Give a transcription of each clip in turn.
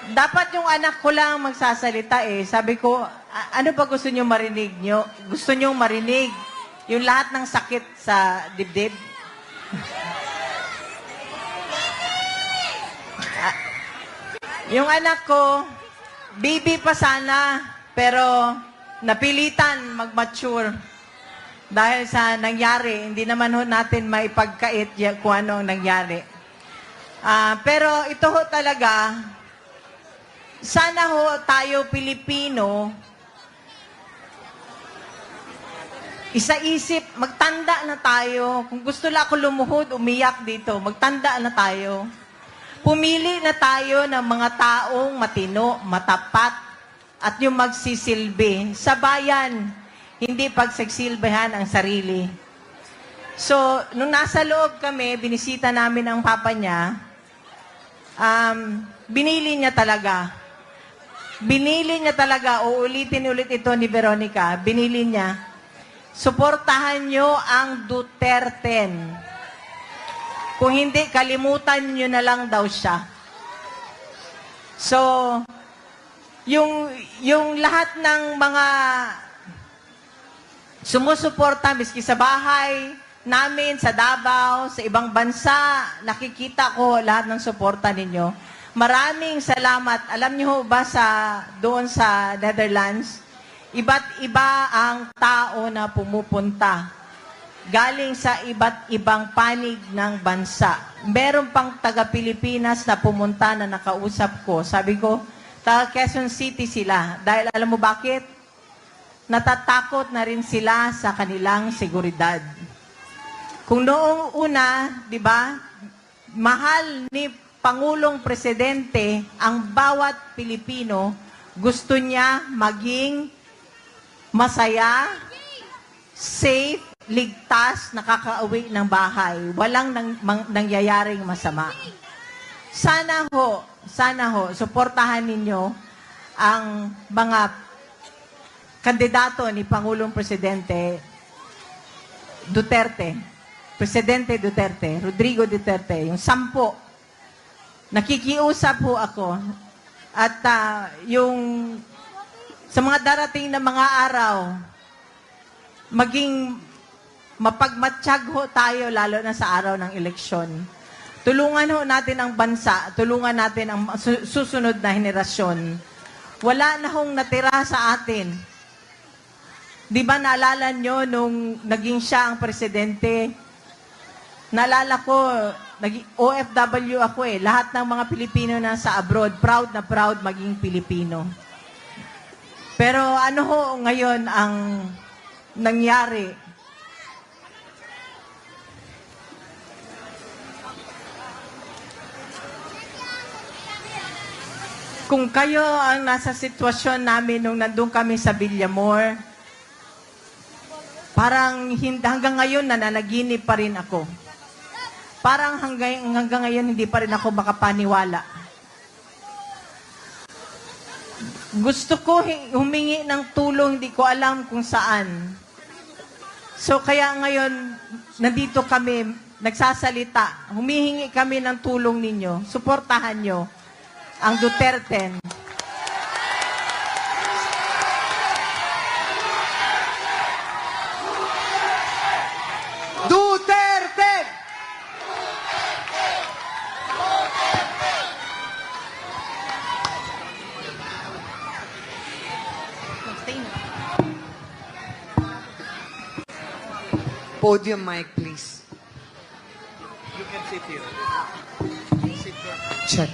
Dapat yung anak ko lang magsasalita eh. Sabi ko, ano ba gusto nyo marinig nyo? Gusto nyo marinig yung lahat ng sakit sa dibdib? Yung anak ko, baby pa sana, pero napilitan mag-mature dahil sa nangyari. Hindi naman ho natin maipagkait kung ano ang nangyari. Pero ito ho talaga, sana ho tayo Pilipino, isa-isip, magtanda na tayo. Kung gusto lang ako lumuhod, umiyak dito, magtanda na tayo. Pumili na tayo ng mga taong matino, matapat, at yung magsisilbi sa bayan, hindi pagsasilbihan ang sarili. So, nung nasa loob kami, binisita namin ang papa niya, binili niya talaga. Binili niya talaga, uulitin ulit ito ni Veronica, binili niya, suportahan niyo ang Duterte. Kung hindi, kalimutan niyo na lang daw siya. So, yung lahat ng mga sumusuporta, miski sa bahay namin, sa Davao, sa ibang bansa, nakikita ko lahat ng suporta ninyo. Maraming salamat. Alam niyo ba doon sa Netherlands, iba't iba ang tao na pumupunta. Galing sa iba't ibang panig ng bansa. Meron pang taga-Pilipinas na pumunta na nakausap ko. Sabi ko, taga Quezon City sila. Dahil alam mo bakit? Natatakot na rin sila sa kanilang seguridad. Kung noong una, di ba, mahal ni Pangulong Presidente ang bawat Pilipino, gusto niya maging masaya, safe, ligtas, nakakauwi ng bahay. Walang nangyayaring masama. Sana ho, suportahan ninyo ang mga kandidato ni Pangulong Presidente Duterte, Presidente Duterte, Rodrigo Duterte, yung 10. Nakikiusap ho ako at yung sa mga darating na mga araw, maging mapagmatsyag ho tayo lalo na sa araw ng eleksyon. Tulungan ho natin ang bansa, tulungan natin ang susunod na henerasyon. Wala na hong natira sa atin. Di ba naalala nyo nung naging siya ang presidente? Naalala ko, OFW ako eh. Lahat ng mga Pilipino na sa abroad, proud na proud maging Pilipino. Pero ano ho ngayon ang nangyari? Kung kayo ang nasa sitwasyon namin nung nandun kami sa Villamor, parang hanggang ngayon nananaginip pa rin ako. Parang hanggang ngayon hindi pa rin ako makapaniwala. Gusto ko humingi ng tulong, hindi ko alam kung saan. So kaya ngayon, nandito kami, nagsasalita. Humihingi kami ng tulong ninyo. Suportahan nyo ang Duterte. Duterte! Podium mic, please. You can sit here. Sit here. Check.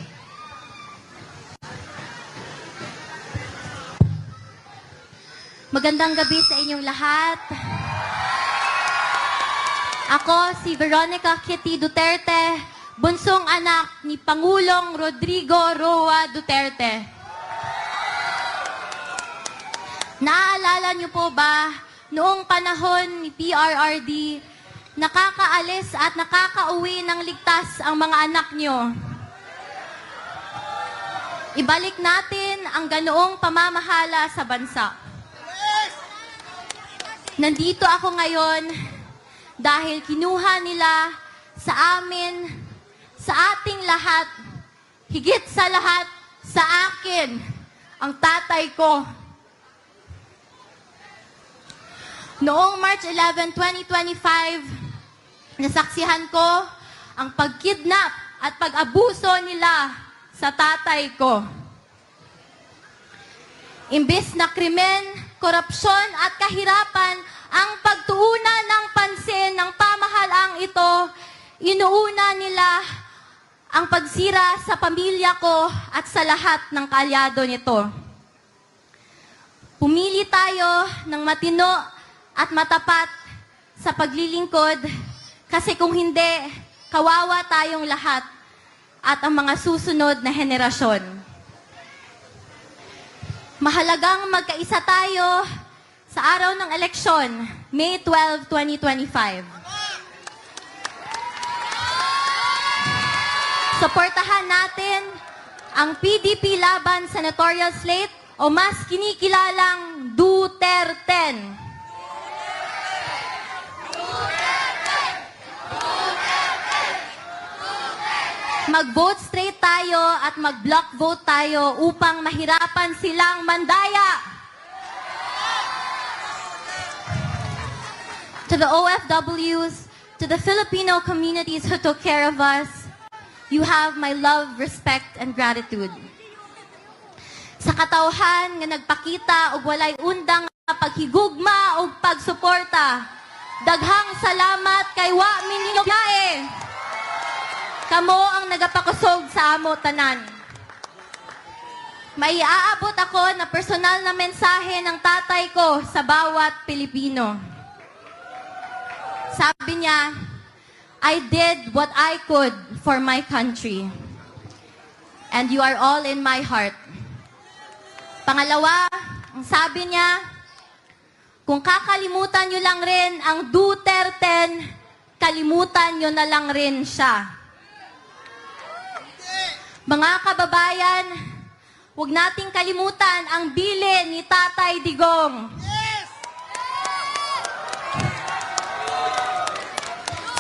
Magandang gabi sa inyong lahat. Ako si Veronica Kitty Duterte, bunsong anak ni Pangulong Rodrigo Roa Duterte. Naaalala niyo po ba, noong panahon ni PRRD, nakakaalis at nakakauwi ng ligtas ang mga anak niyo? Ibalik natin ang ganoong pamamahala sa bansa. Nandito ako ngayon dahil kinuha nila sa amin, sa ating lahat, higit sa lahat, sa natin ang tatay ko. Noong March 11, 2025, nasaksihan ko ang pagkidnap at pag-abuso nila sa tatay ko. Imbes na krimen, korupsyon at kahirapan ang pagtuunan ng pansin ng pamahalaang ito, inuuna nila ang pagsira sa pamilya ko at sa lahat ng kaalyado nito. Pumili tayo ng matino at matapat sa paglilingkod kasi kung hindi, kawawa tayong lahat at ang mga susunod na henerasyon. Mahalagang magkaisa tayo sa araw ng eleksyon, May 12, 2025. Suportahan natin ang PDP laban senatorial slate o mas kinikilalang Duterte. Mag-vote straight tayo at mag-block vote tayo upang mahirapan silang mandaya. To the OFWs, to the Filipino communities who took care of us, you have my love, respect, and gratitude. Sa katawhan nga nagpakita og walay undang nga paghigugma og pagsuporta, daghang salamat kay wa minyo gae. Kamo ang nagapakusog sa amo tanan. May aabot ako na personal na mensahe ng tatay ko sa bawat Pilipino. Sabi niya, I did what I could for my country. And you are all in my heart. Pangalawa, ang sabi niya, kung kakalimutan nyo lang rin ang Duterte, kalimutan nyo na lang rin siya. Mga kababayan, huwag nating kalimutan ang bilin ni Tatay Digong.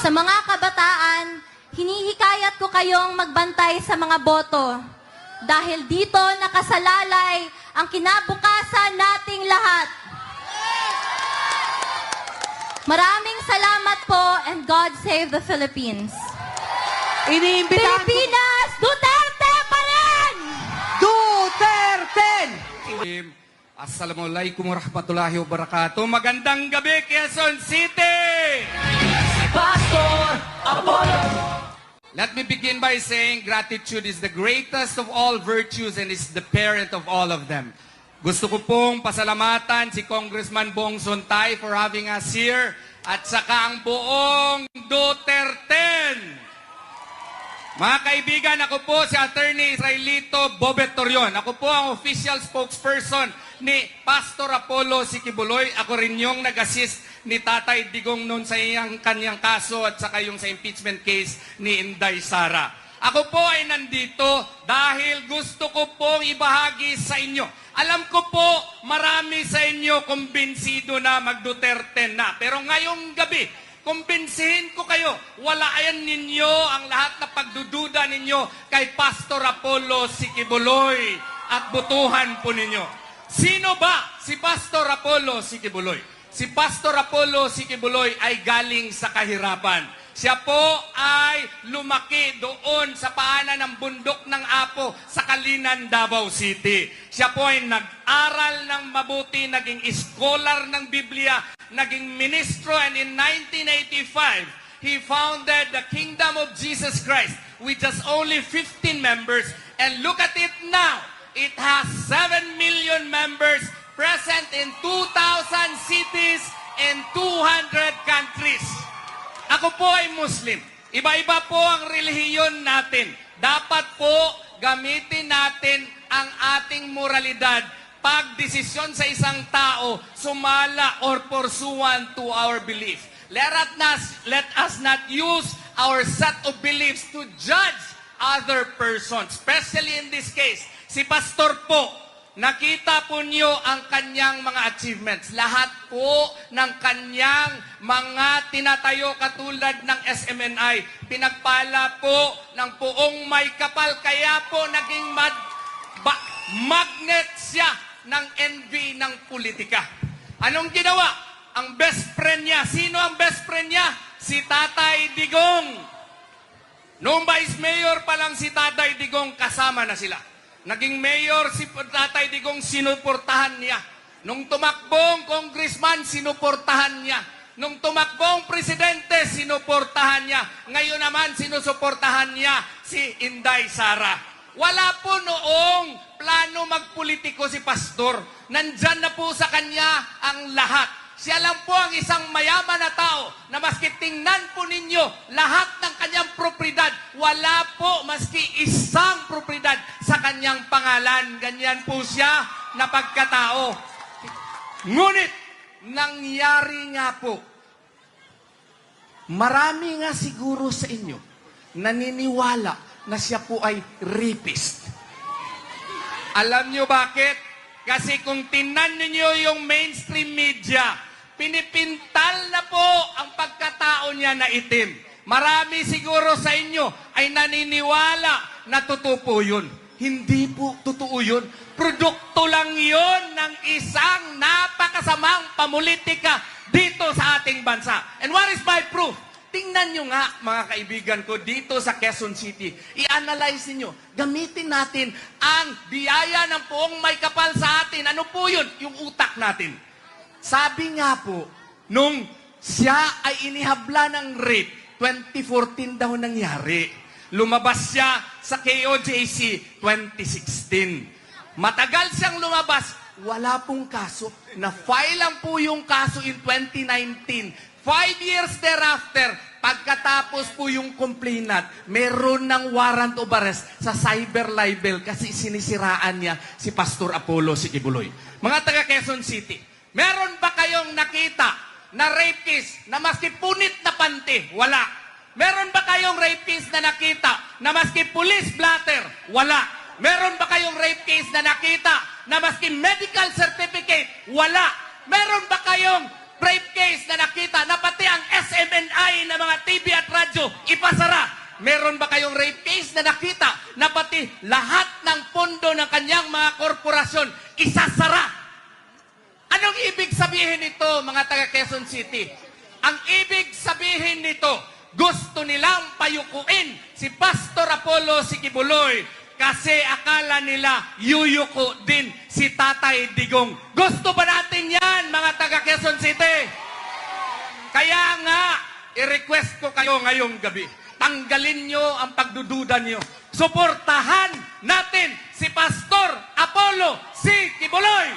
Sa mga kabataan, hinihikayat ko kayong magbantay sa mga boto dahil dito nakasalalay ang kinabukasan nating lahat. Maraming salamat po and God save the Philippines. Iniimbitahan ko... Pilipinas, Duterte pa rin! Duterte! Assalamualaikum warahmatullahi wabarakatuh. Magandang gabi, Quezon City! Pastor Apollo. Let me begin by saying gratitude is the greatest of all virtues and is the parent of all of them. Gusto ko pong pasalamatan si Congressman Bong Sontay for having us here at saka ang buong Duterte. Mga kaibigan, ako po si Attorney Israelito Bobet Torion. Ako po ang official spokesperson ni Pastor Apollo Sikibuloy. Ako rin yung nag-assist ni Tatay Digong noon sa kanyang kaso at saka yung sa impeachment case ni Inday Sara. Ako po ay nandito dahil gusto ko pong ibahagi sa inyo. Alam ko po, marami sa inyo kumbinsido na mag-Duterte na. Pero ngayong gabi, kumbinsihin ko kayo, walayan ninyo ang lahat na pagdududa ninyo kay Pastor Apollo Sikibuloy at butuhan po ninyo. Sino ba si Pastor Apollo Sikibuloy? Si Pastor Apollo Sikibuloy ay galing sa kahirapan. Siya po ay lumaki doon sa paanan ng bundok ng Apo sa Kalinan, Davao City. Siya po ay nag-aral ng mabuti, naging scholar ng Biblia, naging ministro, and in 1985, he founded the Kingdom of Jesus Christ with just only 15 members. And look at it now. It has 7 million members present in 2,000 cities in 200 countries. Ako po ay Muslim. Iba-iba po ang relihiyon natin. Dapat po gamitin natin ang ating moralidad pag desisyon sa isang tao sumala or pursuant to our belief. Let us not use our set of beliefs to judge other persons. Especially in this case, si Pastor po, nakita po niyo ang kanyang mga achievements. Lahat po ng kanyang mga tinatayo katulad ng SMNI, pinagpala po ng poong may kapal. Kaya po naging magnet siya ng envy ng politika. Anong ginawa? Ang best friend niya. Sino ang best friend niya? Si Tatay Digong. Noong vice mayor pa lang si Tatay Digong, kasama na sila. Naging mayor si Tatay Digong, sinuportahan niya. Nung tumakbong congressman, sinuportahan niya. Nung tumakbong presidente, sinuportahan niya. Ngayon naman, sinusuportahan niya si Inday Sara. Wala po noong plano magpolitiko si Pastor. Nandyan na po sa kanya ang lahat. Siya lang po ang isang mayaman na tao na maski tingnan po ninyo lahat ng kanyang propriedad, wala po maski isang propriedad sa kanyang pangalan. Ganyan po siya na pagkatao. Ngunit, nangyari nga po, marami nga siguro sa inyo naniniwala na siya po ay rapist. Alam nyo bakit? Kasi kung tingnan ninyo yung mainstream media, pinipintal na po ang pagkatao niya na itim. Marami siguro sa inyo ay naniniwala na totoo po yun. Hindi po totoo yun. Produkto lang yun ng isang napakasamang pamulitika dito sa ating bansa. And what is my proof? Tingnan nyo nga, mga kaibigan ko, dito sa Quezon City. I-analyze niyo. Gamitin natin ang biyaya ng poong may kapal sa atin. Ano po yun? Yung utak natin. Sabi nga po, nung siya ay inihabla ng rape, 2014 daw nangyari. Lumabas siya sa KOJC 2016. Matagal siyang lumabas, wala pong kaso. Na-file lang po yung kaso in 2019. 5 years thereafter, pagkatapos po yung complainant, meron ng warrant of arrest sa cyber libel kasi sinisiraan niya si Pastor Apollo Sikibuloy. Mga taga Quezon City, meron ba kayong nakita na rapist na maski punit na panty? Wala. Meron ba kayong rapist na nakita na maski police blatter? Wala. Meron ba kayong rapist na nakita na maski medical certificate? Wala. Meron ba kayong rape case na nakita na pati ang SMNI na mga TV at radyo ipasara? Meron ba kayong rape case na nakita na pati lahat ng pondo ng kanyang mga korporasyon isasara? Anong ibig sabihin nito, mga taga Quezon City? Ang ibig sabihin nito, gusto nilang payukuin si Pastor Apollo Sikibuloy kasi akala nila yuyuko din si Tatay Digong. Gusto ba natin yan, mga taga Quezon City? Kaya nga, i-request ko kayo ngayong gabi. Tanggalin nyo ang pagdududa nyo. Suportahan natin si Pastor Apollo Sikibuloy.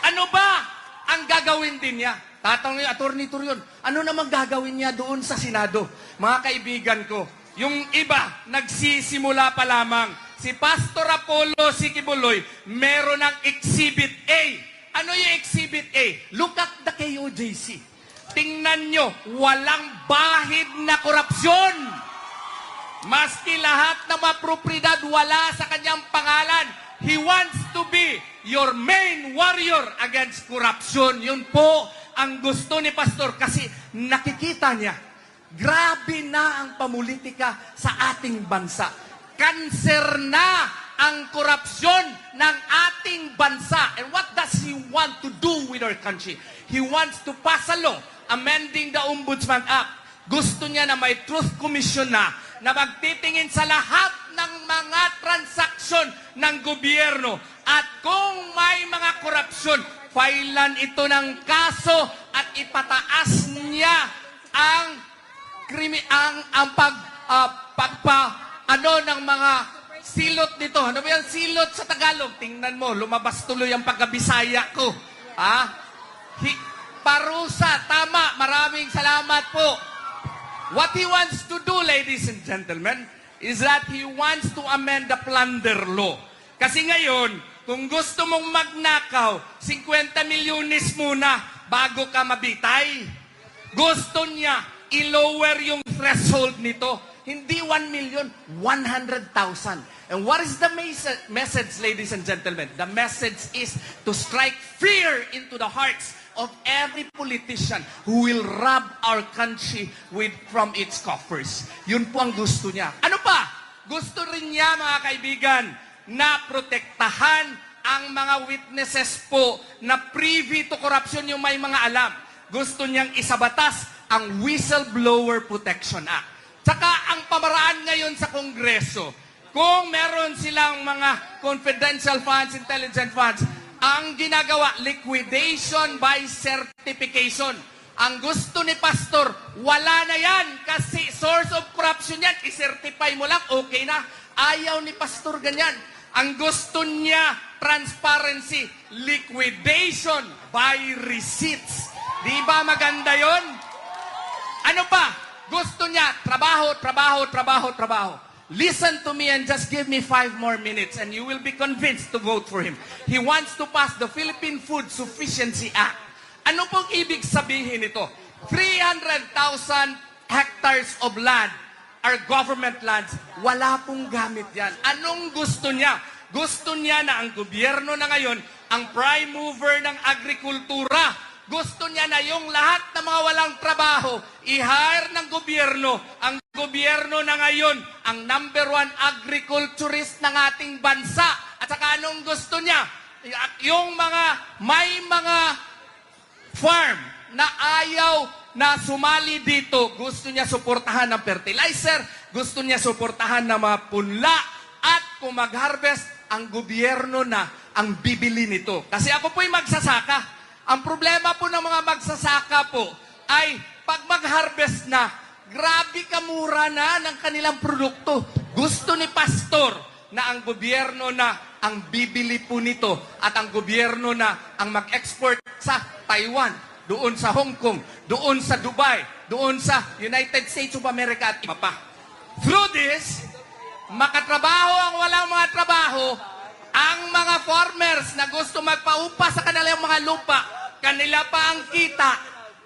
Ano ba ang gagawin din niya? Tatanong ni Atty. Torion, ano namang gagawin niya doon sa Senado? Mga kaibigan ko, yung iba, nagsisimula pa lamang. Si Pastor Apollo Sikibuloy, meron ng Exhibit A. Ano yung Exhibit A? Look at the KOJC. Tingnan nyo, walang bahid na korupsyon. Maski lahat ng mga propriedad wala sa kanyang pangalan. He wants to be your main warrior against corruption. Yun po ang gusto ni Pastor kasi nakikita niya. Grabe na ang pamulitika sa ating bansa. Kanser na ang korupsyon ng ating bansa. And what does he want to do with our country? He wants to pass a law amending the Ombudsman Act. Gusto niya na may Truth Commission na magtitingin sa lahat ng mga transaksyon ng gobyerno. At kung may mga korupsyon, filean ito ng kaso at ipataas niya ang ng mga silot nito. Ano ba yung silot sa Tagalog? Tingnan mo, lumabas tuloy ang pagkabisaya ko. Parusa, tama. Maraming salamat po. What he wants to do, ladies and gentlemen, is that he wants to amend the plunder law. Kasi ngayon, kung gusto mong magnakaw, 50 milyones muna bago ka mabitay. Gusto niya i-lower yung threshold nito. Hindi 1 million, 100,000. And what is the message, ladies and gentlemen? The message is to strike fear into the hearts of every politician who will rob our country from its coffers. Yun po ang gusto niya. Ano pa? Gusto rin niya, mga kaibigan, na protektahan ang mga witnesses po na privy to corruption yung may mga alam. Gusto niyang isabatas ang Whistleblower Protection Act. Tsaka ang pamaraan ngayon sa Kongreso, kung meron silang mga confidential funds, intelligent funds, ang ginagawa, liquidation by certification. Ang gusto ni Pastor, wala na yan kasi source of corruption yan. I-certify mo lang, okay na. Ayaw ni Pastor ganyan. Ang gusto niya, transparency, liquidation by receipts. Di ba maganda yon? Ano pa? Gusto niya, trabaho, trabaho, trabaho, trabaho. Listen to me and just give me 5 more minutes and you will be convinced to vote for him. He wants to pass the Philippine Food Sufficiency Act. Ano pong ibig sabihin nito? 300,000 hectares of land are government lands. Wala pong gamit yan. Anong gusto niya? Gusto niya na ang gobyerno na ngayon, ang prime mover ng agrikultura. Gusto niya na yung lahat ng mga walang trabaho, i-hire ng gobyerno. Ang gobyerno na ngayon, ang number 1 agriculturist ng ating bansa. At saka anong gusto niya? Yung may mga farm na ayaw na sumali dito, gusto niya suportahan ng fertilizer, gusto niya suportahan ng mga punla, at kung mag-harvest, ang gobyerno na ang bibili nito. Kasi ako po'y magsasaka. Ang problema po ng mga magsasaka po ay pag mag-harvest na, grabe kamura na ng kanilang produkto. Gusto ni Pastor na ang gobyerno na ang bibili po nito at ang gobyerno na ang mag-export sa Taiwan, doon sa Hong Kong, doon sa Dubai, doon sa United States of America at iba pa. Through this, makatrabaho ang walang mga trabaho, ang mga farmers na gusto magpaupa sa kanilang mga lupa, kanila pa ang kita,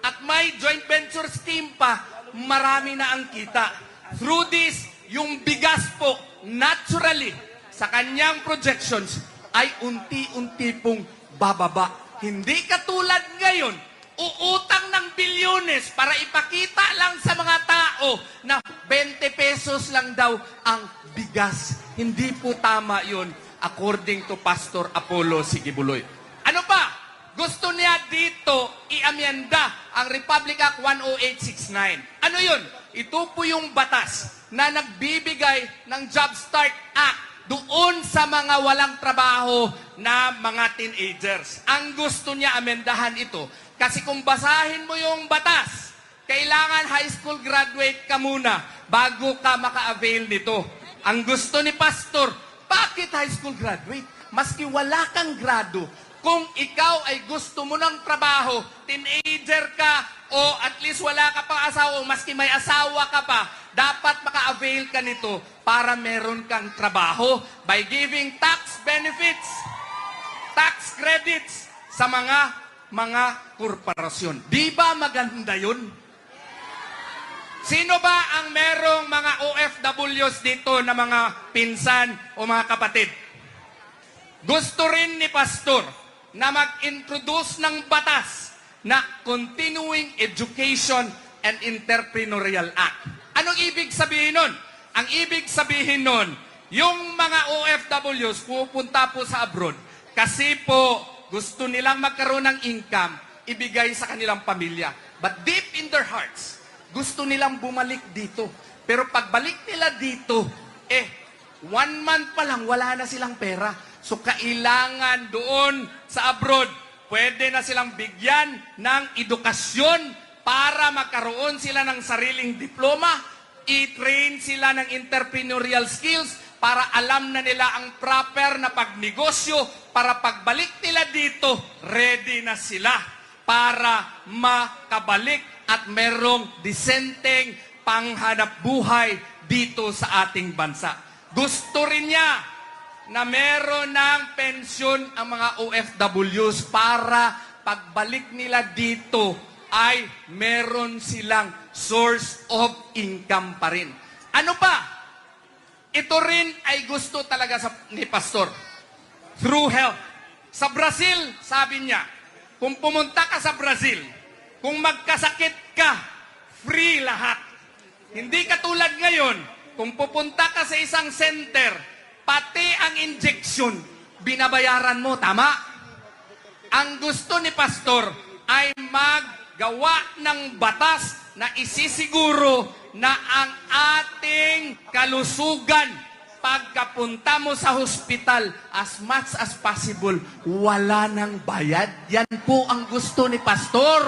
at may joint venture scheme pa, marami na ang kita. Through this, yung bigas po, naturally, sa kanyang projections, ay unti-unti pong bababa. Hindi katulad ngayon, uutang ng bilyones para ipakita lang sa mga tao na 20 pesos lang daw ang bigas. Hindi po tama yun, according to Pastor Apollo Sigibuloy. Ano pa? Gusto niya dito i-amyenda ang Republic Act 10869. Ano yun? Ito po yung batas na nagbibigay ng Job Start Act doon sa mga walang trabaho na mga teenagers. Ang gusto niya amendahan ito. Kasi kung basahin mo yung batas, kailangan high school graduate ka muna bago ka maka-avail nito. Ang gusto ni Pastor, bakit high school graduate? Maski wala kang grado, kung ikaw ay gusto mo ng trabaho, teenager ka, o at least wala ka pang asawa, o maski may asawa ka pa, dapat maka-avail ka nito para meron kang trabaho by giving tax benefits, tax credits sa mga korporasyon. Di ba maganda yun? Sino ba ang merong mga OFWs dito na mga pinsan o mga kapatid? Gusto rin ni Pastor na mag-introduce ng batas na Continuing Education and Entrepreneurial Act. Anong ibig sabihin nun? Ang ibig sabihin nun, yung mga OFWs pupunta po sa abroad kasi po gusto nilang magkaroon ng income, ibigay sa kanilang pamilya. But deep in their hearts, gusto nilang bumalik dito. Pero pagbalik nila dito, 1 month pa lang, wala na silang pera. So kailangan doon sa abroad, pwede na silang bigyan ng edukasyon para magkaroon sila ng sariling diploma, i-train sila ng entrepreneurial skills para alam na nila ang proper na pagnegosyo, para pagbalik nila dito, ready na sila para makabalik at merong disenteng panghanap buhay dito sa ating bansa. Gusto rin niya na meron ng pensyon ang mga OFWs para pagbalik nila dito ay meron silang source of income pa rin. Ano pa? Ito rin ay gusto talaga ni Pastor. Through health. Sa Brazil, sabi niya, kung pumunta ka sa Brazil, kung magkasakit ka, free lahat. Hindi katulad ngayon, kung pupunta ka sa isang center, pati ang injection, binabayaran mo, tama? Ang gusto ni Pastor ay maggawa ng batas na isisiguro na ang ating kalusugan pagkapunta mo sa hospital, as much as possible, wala nang bayad. Yan po ang gusto ni Pastor.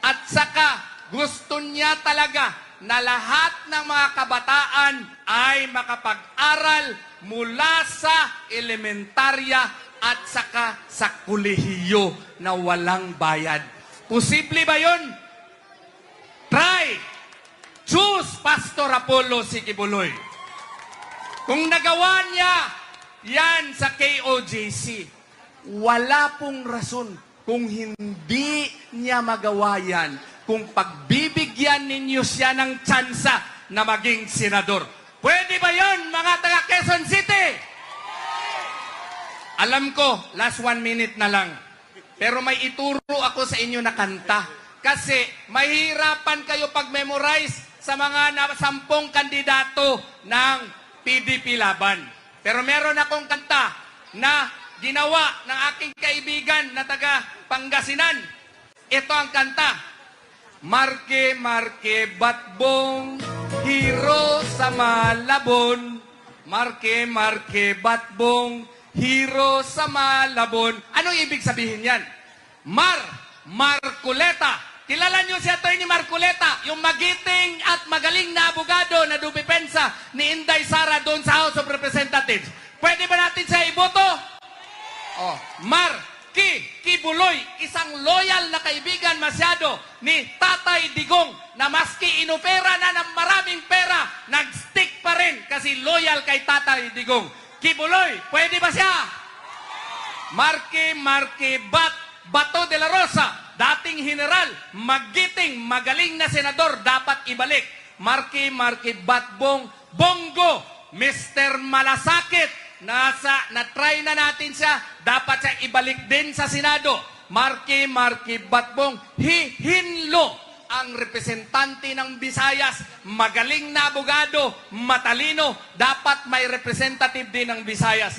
At saka, gusto niya talaga na lahat ng mga kabataan ay makapag-aral mula sa elementarya at saka sa kolehiyo na walang bayad. Posible ba yun? Try! Choose Pastor Apollo Sikibuloy. Kung nagawa niya yan sa KOJC, wala pong rason kung hindi niya magawa yan, kung pagbibigyan ninyo siya ng tsansa na maging senador. Pwede ba yon mga taga Quezon City? Alam ko, last 1 minute na lang. Pero may ituro ako sa inyo na kanta. Kasi mahirapan kayo pag-memorize sa mga 10 kandidato ng PDP laban. Pero meron akong kanta na ginawa ng aking kaibigan na taga Pangasinan. Ito ang kanta. Marke, marke, batbong, hero sa Malabon. Marke, marke, batbong, hero sa Malabon. Anong ibig sabihin yan? Marculeta. Kilala niyo si Atty. Marculeta, yung magiting at magaling na abogado na dumipensa ni Inday Sara doon sa House of Representatives. Pwede ba natin siya iboto? Oh, Kibuloy, isang loyal na kaibigan masyado ni Tatay Digong na maski inopera na ng maraming pera, nag-stick pa rin kasi loyal kay Tatay Digong. Kibuloy, pwede ba siya? Marque Bato de la Rosa, dating general, magiting, magaling na senador, dapat ibalik. Marque Batbong Bongo, Mr. Malasakit, na-try na natin siya, dapat siya ibalik din sa Senado. Marque Batbong Hinlo, ang representante ng Visayas, magaling na abogado, matalino, dapat may representative din ng Visayas.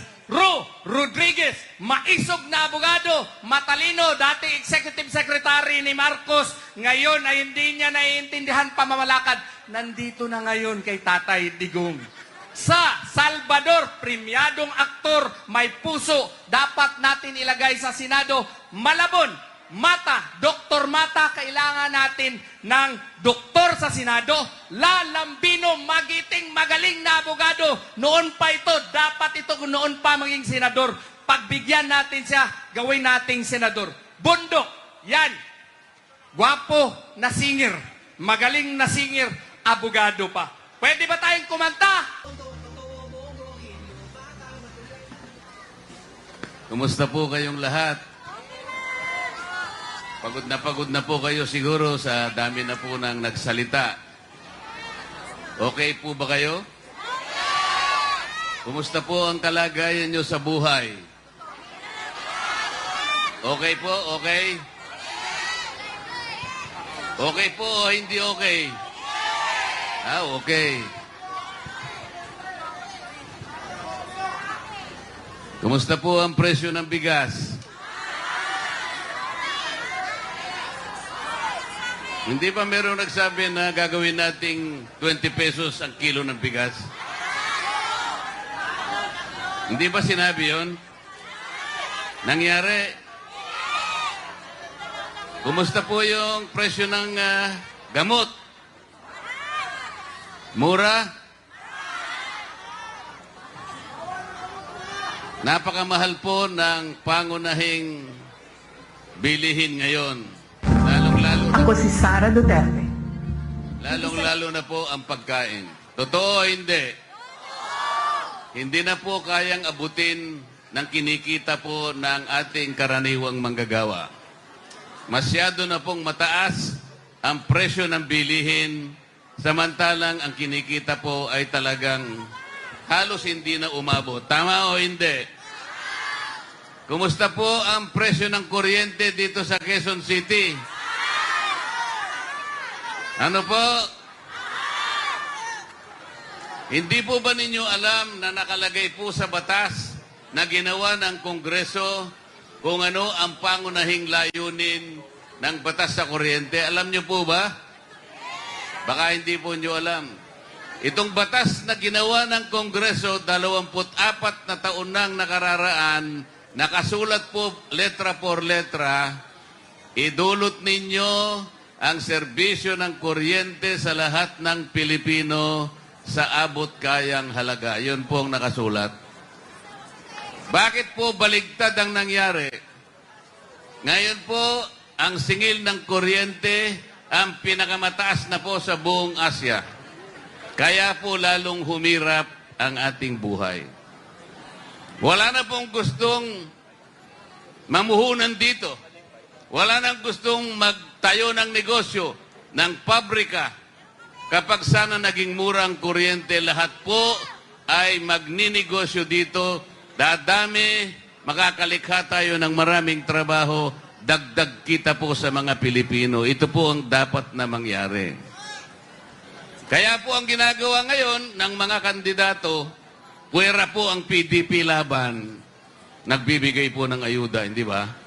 Rodriguez, maisog na abogado, matalino, dati executive secretary ni Marcos, ngayon ay hindi niya naiintindihan pamamalakad. Nandito na ngayon kay Tatay Digong. Sa Salvador, premyadong aktor, may puso, dapat natin ilagay sa Senado. Malabon, Dr. Mata, kailangan natin ng doktor sa Senado. Lalambino, magiting, magaling na abogado. Noon pa ito, dapat ito noon pa maging senador. Pagbigyan natin siya, gawin nating senador. Bundok, yan. Gwapo na singer, magaling na singer, abogado pa. Pwede ba tayong kumanta? Kumusta po kayong lahat? Pagod na po kayo siguro sa dami na po nang nagsalita. Okay po ba kayo? Kumusta po ang kalagayan nyo sa buhay? Okay po? Okay? Okay po o hindi okay? Okay. Kumusta po ang presyo ng bigas? Hindi ba merong nagsabi na gagawin nating 20 pesos ang kilo ng bigas? Hindi ba sinabi yon? Nangyari? Kumusta po yung presyo ng gamot? Mura? Napakamahal po ng pangunahing bilihin ngayon. Ako si Sara Duterte. Lalong-lalo na po ang pagkain. Totoo o hindi? Hindi na po kayang abutin ng kinikita po ng ating karaniwang manggagawa. Masyado na pong mataas ang presyo ng bilihin, samantalang ang kinikita po ay talagang halos hindi na umabot. Tama o hindi? Kumusta po ang presyo ng kuryente dito sa Quezon City? Ano po? Hindi po ba ninyo alam na nakalagay po sa batas na ginawa ng Kongreso kung ano ang pangunahing layunin ng batas sa kuryente? Alam niyo po ba? Baka hindi po niyo alam. Itong batas na ginawa ng Kongreso, 24 na taon nang nakararaan, nakasulat po letra por letra, idulot ninyo ang serbisyo ng kuryente sa lahat ng Pilipino sa abot kayang halaga. Yun po ang nakasulat. Bakit po baligtad ang nangyari? Ngayon po, ang singil ng kuryente ang pinakamataas na po sa buong Asya. Kaya po lalong humirap ang ating buhay. Wala na pong gustong mamuhunan dito. Wala nang gustong magtayo ng negosyo, ng pabrika. Kapag sana naging mura ang kuryente, lahat po ay magninegosyo dito. Dadami, makakalikha tayo ng maraming trabaho, dagdag kita po sa mga Pilipino. Ito po ang dapat na mangyari. Kaya po ang ginagawa ngayon ng mga kandidato, puwera po ang PDP laban, nagbibigay po ng ayuda, hindi ba?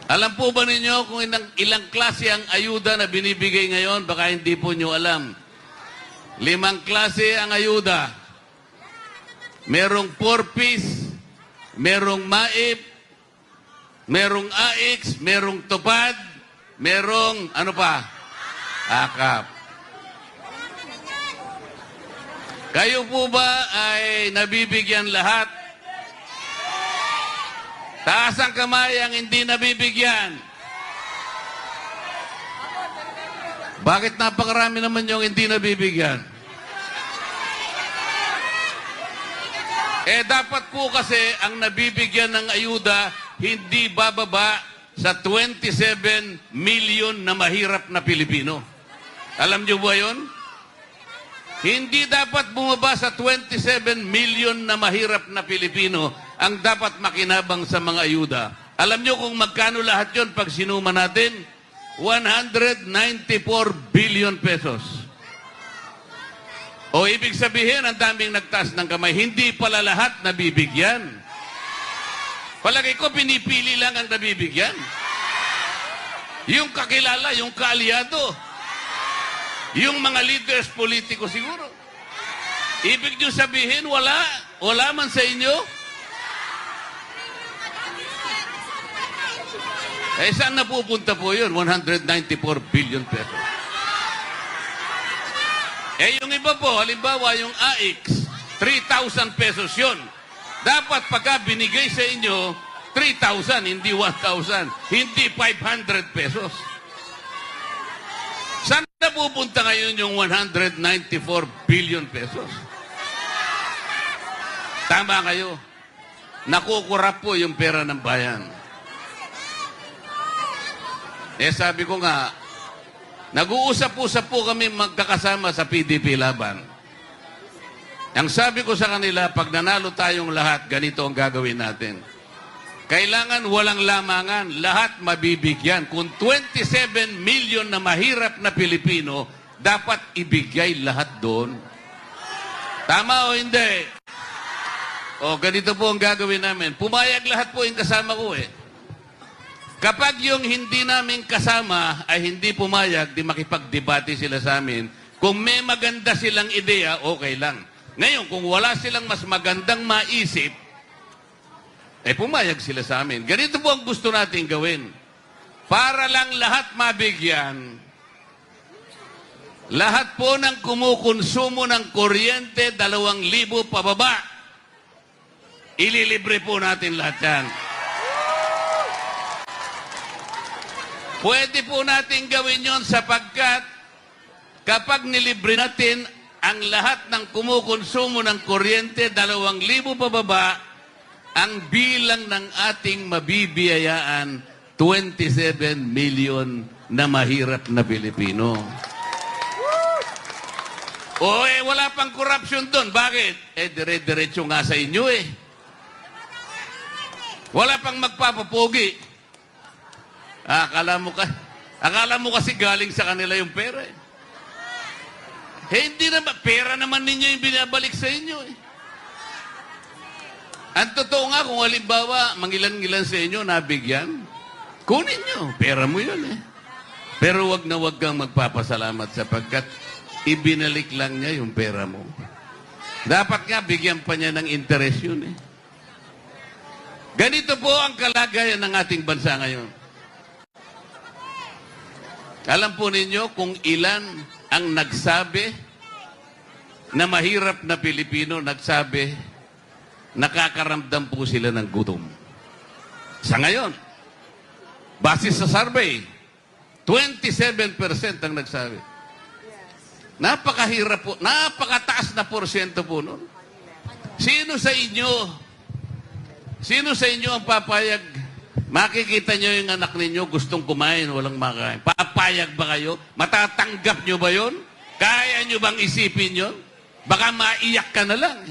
Alam po ba ninyo kung ilang klase ang ayuda na binibigay ngayon? Baka hindi po nyo alam. 5 klase ang ayuda. Merong 4-piece, merong MAIP, merong AIX, merong TUPAD, merong ano pa? AKAP. Kayo po ba ay nabibigyan lahat? Taas ang kamay ang hindi nabibigyan. Bakit napakarami naman yung hindi nabibigyan? Dapat po kasi ang nabibigyan ng ayuda hindi bababa sa 27 million na mahirap na Pilipino. Alam niyo ba yun? Hindi dapat bumaba sa 27 million na mahirap na Pilipino ang dapat makinabang sa mga ayuda. Alam nyo kung magkano lahat yon pag sinuma natin? 194 billion pesos. O ibig sabihin, ang daming nagtaas ng kamay, hindi pala lahat nabibigyan. Palagay ko, pinipili lang ang nabibigyan. Yung kakilala, yung kaalyado, yung mga leaders politiko siguro. Ibig nyo sabihin, wala man sa inyo? Saan napupunta po yun? 194 billion pesos. Yung iba po, halimbawa yung AIX, 3,000 pesos yun. Dapat pagka binigay sa inyo, 3,000, hindi 1,000. Hindi 500 pesos. Saan napupunta ngayon yung 194 billion pesos? Tama kayo. Nakukurap po yung pera ng bayan. Sabi ko nga, nag-uusap-usap po kami magkakasama sa PDP laban. Ang sabi ko sa kanila, pag nanalo tayong lahat, ganito ang gagawin natin. Kailangan walang lamangan, lahat mabibigyan. Kung 27 million na mahirap na Pilipino, dapat ibigay lahat doon. Tama o hindi? O, ganito po ang gagawin namin. Pumayag lahat po yung kasama ko Kapag yung hindi namin kasama ay hindi pumayag, di makipagdebate sila sa amin. Kung may maganda silang ideya, okay lang. Ngayon, kung wala silang mas magandang maisip, pumayag sila sa amin. Ganito po ang gusto natin gawin. Para lang lahat mabigyan, lahat po ng kumukonsumo ng kuryente, 2,000 pababa, ililibre po natin lahat yan. Pwede po natin gawin yon sapagkat kapag nilibre natin ang lahat ng kumukonsumo ng kuryente, 2,000 pababa, ang bilang ng ating mabibiyayaan, 27 million na mahirap na Pilipino. Wala pang corruption doon. Bakit? Dire-diretso nga sa inyo Wala pang magpapapogi. Akala mo kasi galing sa kanila yung pera Hindi naman, pera naman ninyo yung binabalik sa inyo eh. Ang totoo nga, kung halimbawa, mangilan-ngilan sa inyo, nabigyan, kunin nyo, pera mo yun eh. Pero wag na wag kang magpapasalamat sapagkat ibinalik lang niya yung pera mo. Dapat nga, bigyan pa niya ng interest yun eh. Ganito po ang kalagayan ng ating bansa ngayon. Alam po ninyo kung ilan ang nagsabi na mahirap na Pilipino, nagsabi nakakaramdam po sila ng gutom. Sa ngayon, base sa survey, 27% ang nagsabi. Napakahirap po, napakataas na porsyento po nun. Sino sa inyo ang papayag? Makikita nyo yung anak ninyo gustong kumain, walang makain. Papayag ba kayo? Matatanggap nyo ba yon? Kaya nyo bang isipin yun? Baka maiyak ka na lang.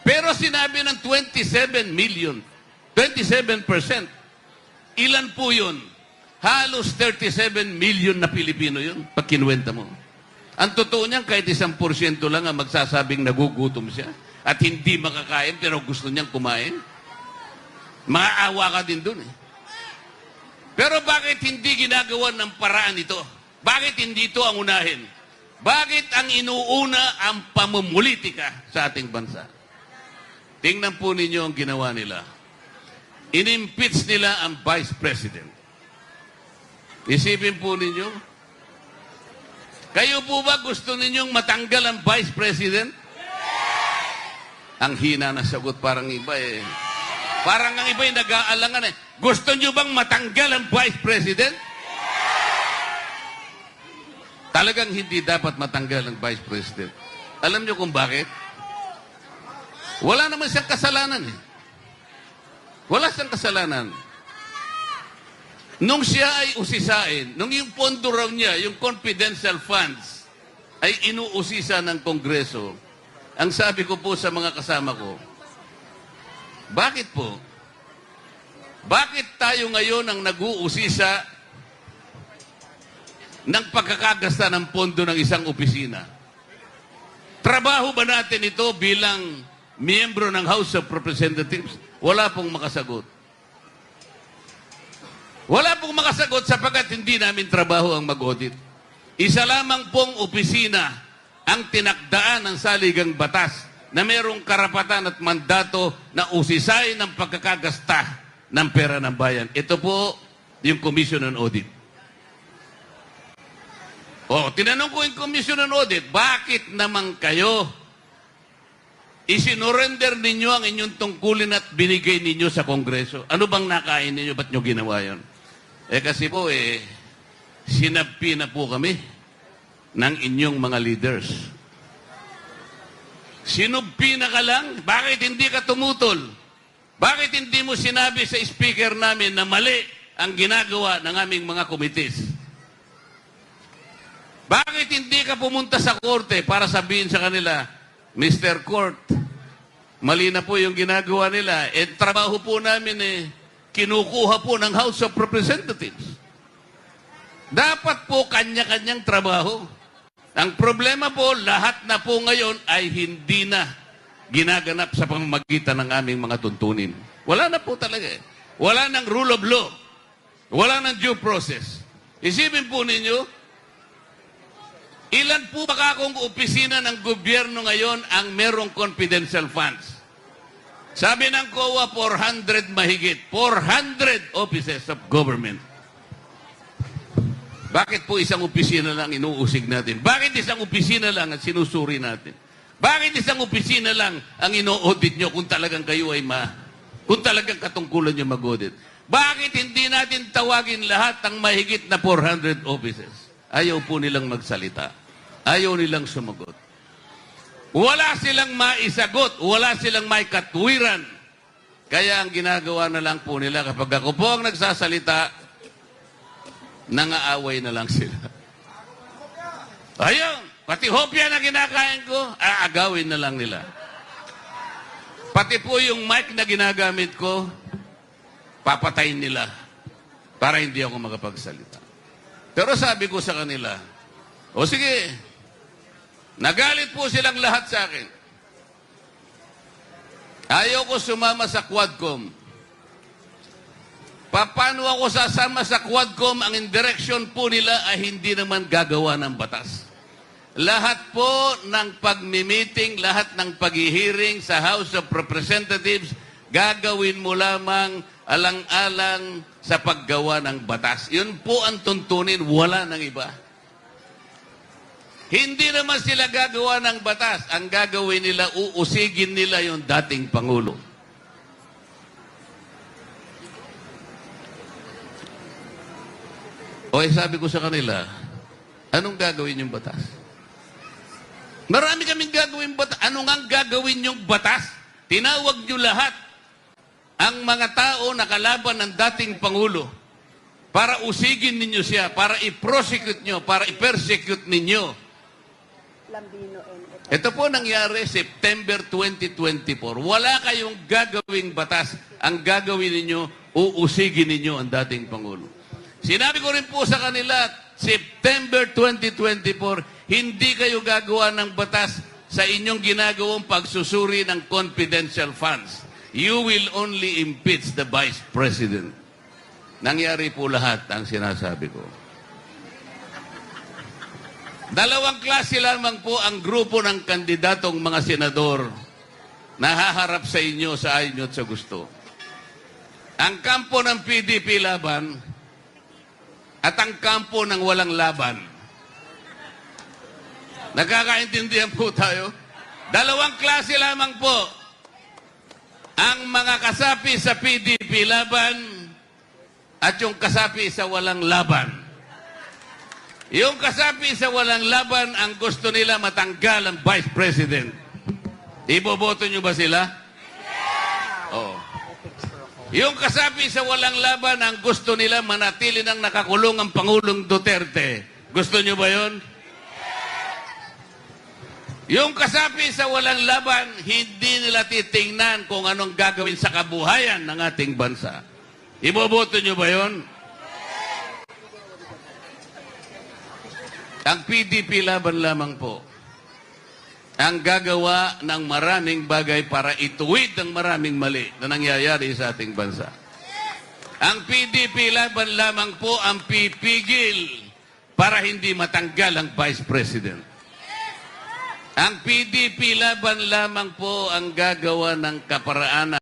Pero sinabi ng 27 million, 27%, ilan po yun? Halos 37 million na Pilipino yun, pag kinuwenta mo. Ang totoo niyan, kahit 1% lang ang magsasabing nagugutom siya at hindi makakain pero gusto niyang kumain, maawa ka din dun eh. Pero bakit hindi ginagawa ng paraan ito? Bakit hindi ito ang unahin? Bakit ang inuuna ang pamumulitika sa ating bansa? Tingnan po ninyo ang ginawa nila. In-impeach nila ang Vice President. Isipin po ninyo, kayo po ba gusto ninyong matanggal ang Vice President? Ang hina na sagot, parang iba eh. Parang ang iba yung nag-aalangan eh. Gusto nyo bang matanggal ang Vice President? Talagang hindi dapat matanggal ang Vice President. Alam nyo kung bakit? Wala naman siyang kasalanan eh. Wala siyang kasalanan. Nung siya ay usisain, nung yung pondo raw niya, yung confidential funds, ay inuusisa ng Kongreso, ang sabi ko po sa mga kasama ko, bakit po? Bakit tayo ngayon ang nag-uusisa ng pagkakagasta ng pondo ng isang opisina? Trabaho ba natin ito bilang miyembro ng House of Representatives? Wala pong makasagot. Wala pong makasagot sapagkat hindi namin trabaho ang mag-audit. Isa lamang pong opisina ang tinakdaan ng saligang batas na mayroong karapatan at mandato na usisain ng pagkakagasta ng pera ng bayan. Ito po yung Commission on Audit. Tinanong ko yung Commission on Audit, bakit naman kayo isinorender ninyo ang inyong tungkulin at binigay ninyo sa Kongreso? Ano bang nakain ninyo? Ba't nyo ginawa yun? Kasi po, sinabpi na po kami ng inyong mga leaders. Sinubpi na ka lang? Bakit hindi ka tumutol? Bakit hindi mo sinabi sa speaker namin na mali ang ginagawa ng aming mga committees? Bakit hindi ka pumunta sa korte para sabihin sa kanila, Mr. Court, mali na po yung ginagawa nila. Trabaho po namin kinukuha po ng House of Representatives. Dapat po kanya-kanyang trabaho. Ang problema po, lahat na po ngayon ay hindi na ginaganap sa pamamagitan ng aming mga tuntunin. Wala na po talaga. Wala ng rule of law. Wala ng due process. Isipin po ninyo, ilan po baka kung opisina ng gobyerno ngayon ang merong confidential funds? Sabi ng COA, 400 mahigit. 400 offices of government. Bakit po isang opisina lang inuusig natin? Bakit isang opisina lang ang sinusuri natin? Bakit isang opisina lang ang ino-audit nyo kung talagang kayo ay kung talagang katungkulan nyo mag-audit? Bakit hindi natin tawagin lahat ang mahigit na 400 offices? Ayaw po nilang magsalita. Ayaw nilang sumagot. Wala silang maisagot. Wala silang maikatwiran. Kaya ang ginagawa na lang po nila, kapag ako po ang nagsasalita, nangaaway na lang sila. Ayun, pati hopya na kinakain ko, aagawin na lang nila. Pati po yung mic na ginagamit ko, papatayin nila para hindi ako makapagsalita. Pero sabi ko sa kanila, o sige, Nagalit po silang lahat sa akin. Ayaw ko sumama sa Quadcom. Paano ako sasama sa Quadcom? Ang indirection po nila ay hindi naman gagawa ng batas. Lahat po ng pagmi-meeting, lahat ng pag-hearing sa House of Representatives, gagawin mo lamang alang-alang sa paggawa ng batas. Yun po ang tuntunin, wala ng iba. Hindi naman sila gagawa ng batas. Ang gagawin nila, uusigin nila yung dating Pangulo. O sabi ko sa kanila, anong gagawin yung batas? Marami kaming gagawin batas. Ano nga gagawin yung batas? Tinawag nyo lahat ang mga tao na kalaban ng dating Pangulo para usigin ninyo siya, para i-prosecute nyo, para i-persecute ninyo. Ito po nangyari September 2024. Wala kayong gagawing batas. Ang gagawin ninyo, uusigin ninyo ang dating Pangulo. Sinabi ko rin po sa kanila, September 2024, hindi kayo gagawa ng batas sa inyong ginagawang pagsusuri ng confidential funds. You will only impeach the Vice President. Nangyari po lahat ang sinasabi ko. Dalawang klase lamang po ang grupo ng kandidatong mga senador na haharap sa inyo sa ayon nyo at sa gusto. Ang kampo ng PDP laban at ang kampo ng walang laban. Nagkakaintindihan po tayo? Dalawang klase lamang po. Ang mga kasapi sa PDP laban at yung kasapi sa walang laban. Yung kasapi sa walang laban, ang gusto nila matanggal ang Vice President. Iboboto nyo ba sila? Oo. Yung kasapi sa walang laban, ang gusto nila manatili ng nakakulong ang Pangulong Duterte. Gusto nyo ba yun? Yung kasapi sa walang laban, hindi nila titingnan kung anong gagawin sa kabuhayan ng ating bansa. Iboboto nyo ba yun? Ang PDP laban lamang po ang gagawa ng maraming bagay para ituwid ang maraming mali na nangyayari sa ating bansa. Ang PDP laban lamang po ang pipigil para hindi matanggal ang Vice President. Ang PDP laban lamang po ang gagawa ng kaparaanan